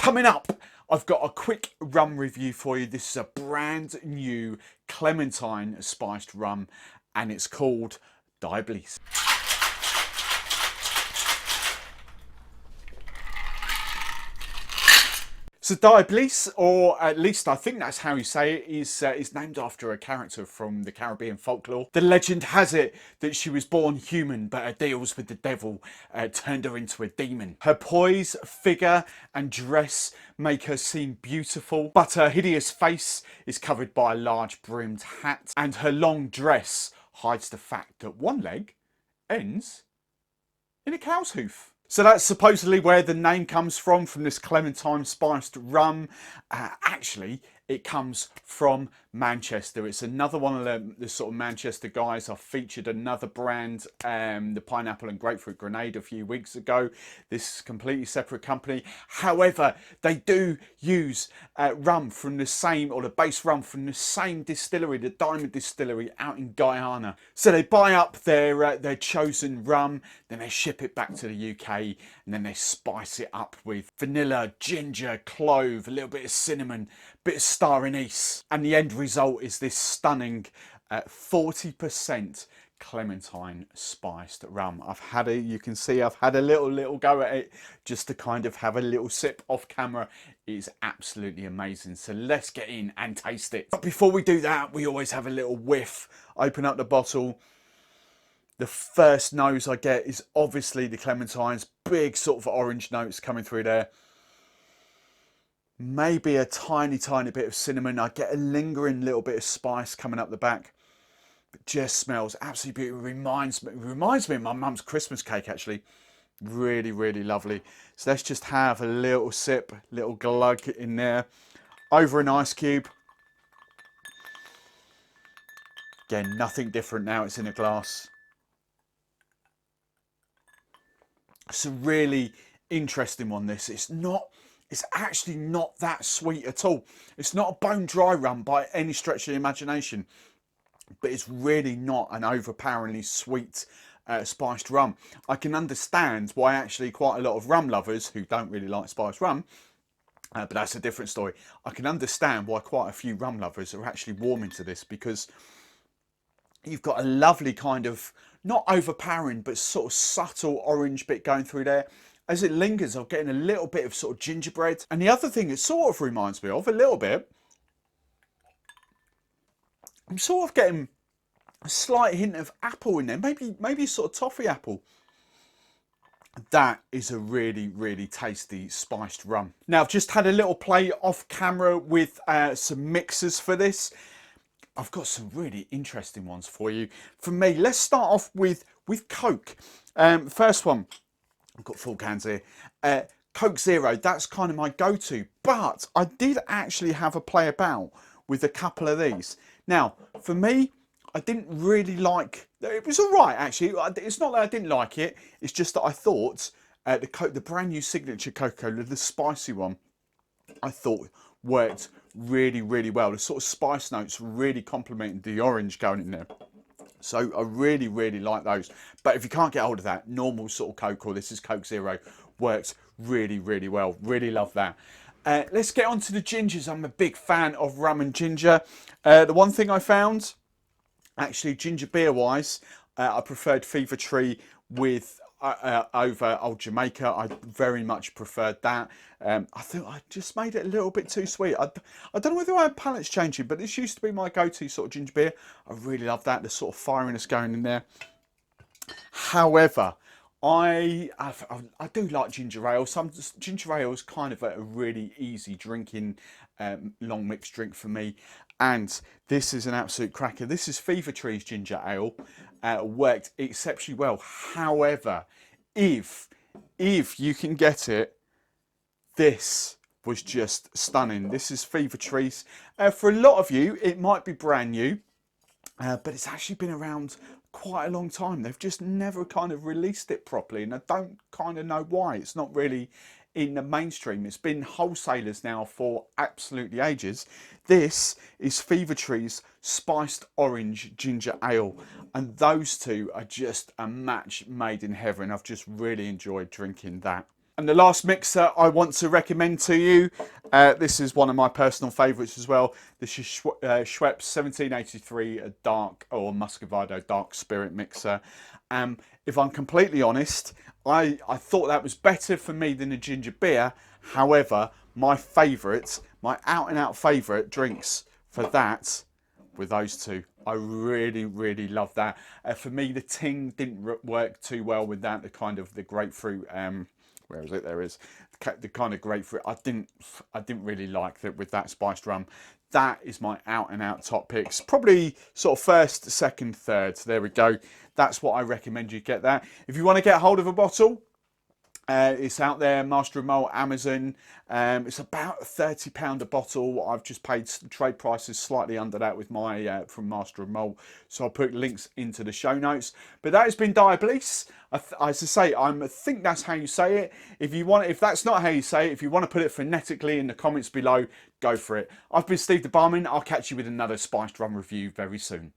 Coming up, I've got a quick rum review for you. This is a brand new Clementine spiced rum and it's called Diablesse. So Diablesse, or at least I think that's how you say it, is named after a character from the Caribbean folklore. The legend has it that she was born human, but her deals with the devil turned her into a demon. Her poise, figure and dress make her seem beautiful, but her hideous face is covered by a large brimmed hat, and her long dress hides the fact that one leg ends in a cow's hoof. So that's supposedly where the name comes from this Clementine spiced rum. Actually, it comes from Manchester. It's another one of the sort of Manchester guys. I featured another brand, the pineapple and grapefruit grenade, a few weeks ago. This is a completely separate company. However, they do use rum from the same, or the base rum from the same distillery, the Diamond Distillery out in Guyana. So they buy up their chosen rum, then they ship it back to the UK, and then they spice it up with vanilla, ginger, clove, a little bit of cinnamon, bit of star anise, and the end result is this stunning 40% Clementine spiced rum. I've had it, you can see I've had a little go at it just to kind of have a little sip off camera. It is absolutely amazing. So let's get in and taste it. But before we do that, we always have a little whiff. Open up the bottle. The first nose I get is obviously the Clementine's big sort of orange notes coming through there. Maybe a tiny bit of cinnamon. I get a lingering little bit of spice coming up the back. It just smells absolutely beautiful. Reminds me of my mum's Christmas cake, actually. Really lovely. So let's just have a little sip, little glug in there. Over an ice cube. Again, nothing different now, it's in a glass. It's a really interesting one, this. It's actually not that sweet at all. It's not a bone dry rum by any stretch of the imagination, but it's really not an overpoweringly sweet spiced rum. I can understand why actually quite a lot of rum lovers who don't really like spiced rum, but that's a different story. I can understand why quite a few rum lovers are actually warming to this, because you've got a lovely kind of, not overpowering, but sort of subtle orange bit going through there. As it lingers, I'm getting a little bit of sort of gingerbread. And the other thing it sort of reminds me of, a little bit, I'm sort of getting a slight hint of apple in there, maybe sort of toffee apple. That is a really tasty spiced rum. Now, I've just had a little play off camera with some mixers for this. I've got some really interesting ones for you. For me, let's start off with Coke. First one, I've got 4 cans here. Coke Zero, that's kind of my go-to. But I did actually have a play about with a couple of these. Now, for me, I didn't really like, it was all right actually. It's not that I didn't like it, it's just that I thought the brand new signature Coca-Cola, the spicy one, I thought worked really well. The sort of spice notes really complemented the orange going in there. So I really like those. But if you can't get hold of that, normal sort of Coke, or this is Coke Zero, works really well. Really love that. Let's get on to the gingers. I'm a big fan of rum and ginger. The one thing I found, actually ginger beer wise, I preferred Fever Tree with over Old Jamaica. I very much preferred that. I think I just made it a little bit too sweet. I don't know whether I had palates changing, but this used to be my go-to sort of ginger beer. I really love that, the sort of firiness going in there. However, I do like ginger ale. Some ginger ale is kind of a really easy drinking long mixed drink for me, and this is an absolute cracker. This is Fever Tree's ginger ale. Worked exceptionally well. However, if you can get it, this was just stunning. This is Fever Tree's. For a lot of you, it might be brand new, but it's actually been around quite a long time. They've just never kind of released it properly, and I don't kind of know why. It's not really in the mainstream. It's been wholesalers now for absolutely ages. This is Fever Tree's Spiced Orange Ginger Ale, and those two are just a match made in heaven. I've just really enjoyed drinking that. And the last mixer I want to recommend to you, this is one of my personal favourites as well. This is Schweppes 1783 dark or Muscovado dark spirit mixer. If I'm completely honest, I thought that was better for me than a ginger beer. However, my favourite, my out and out favourite drinks for that were those two. I really, really love that. For me, the ting didn't work too well with that. The kind of the grapefruit. Where is it? There is the kind of grapefruit. I didn't really like that with that spiced rum. That is my out and out top picks. Probably sort of first, second, third. So there we go. That's what I recommend you get that. If you want to get hold of a bottle, it's out there, Master of Malt, Amazon. It's about £30 a bottle. I've just paid trade prices slightly under that with my from Master of Malt, so I'll put links into the show notes. But that has been Diablesse. As I say, I think that's how you say it. If that's not how you say it, if you want to put it phonetically in the comments below, go for it. I've been Steve the Barman. I'll catch you with another spiced rum review very soon.